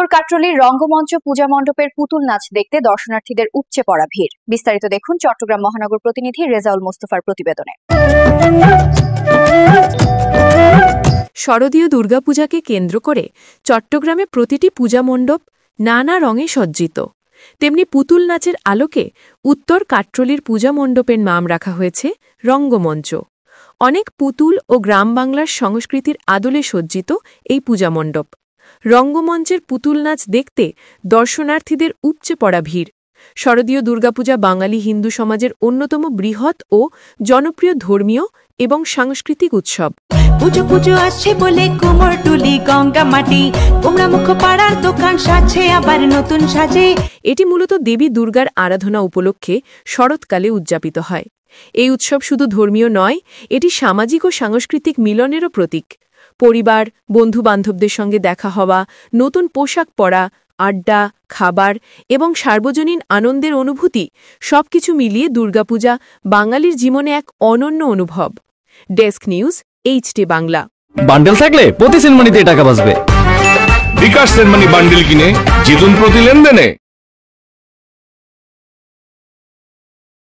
উত্তর কাট্রলীর রঙ্গমঞ্চ পূজা মণ্ডপের পুতুল নাচ দেখতে দর্শনার্থীদের উপচে পড়া ভিড়। বিস্তারিত দেখুন চট্টগ্রাম মহানগর প্রতিনিধি রেজাউল মোস্তফার প্রতিবেদনে। শারদীয় দুর্গাপূজাকে কেন্দ্র করে চট্টগ্রামে প্রতিটি পূজা মণ্ডপ নানা রঙে সজ্জিত। তেমনি পুতুল নাচের আলোকে উত্তর কাট্রলীর পূজা মণ্ডপের নাম রাখা হয়েছে রঙ্গমঞ্চ। অনেক পুতুল ও গ্রাম বাংলার সংস্কৃতির আদলে সজ্জিত এই পূজা মণ্ডপ। রঙ্গমঞ্চের পুতুল নাচ দেখতে দর্শনার্থীদের উপচে পড়া ভিড়। শারদীয় দুর্গাপূজা বাঙালি হিন্দু সমাজের অন্যতম বৃহৎ ও জনপ্রিয় ধর্মীয় এবং সাংস্কৃতিক উৎসব। পুজো পুজো আসছে বলে কোমর টুলি গঙ্গা মাটি কুমড়া মুখ পাড়ার দোকান সাজছে আবার নতুন সাজে। এটি মূলত দেবী দুর্গার আরাধনা উপলক্ষে শরৎকালে উদযাপিত হয়। এই উৎসব শুধু ধর্মীয় নয়, এটি সামাজিক ও সাংস্কৃতিক মিলনেরও প্রতীক। পরিবার, বন্ধু-বান্ধবদের সঙ্গে দেখা হওয়া, নতুন পোশাক পরা, আড্ডা, খাবার এবং সার্বজনীন আনন্দের অনুভূতি সবকিছু মিলিয়ে দুর্গাপূজা বাঙালির জীবনে এক অনন্য অনুভব। Desk news, HT Bangla. Bandel থাকলে প্রতি সেনমানিতে টাকা বাঁচবে। বিকাশ সেনমানি বান্ডেল কিনে জিতুন প্রতি লেনদেনে।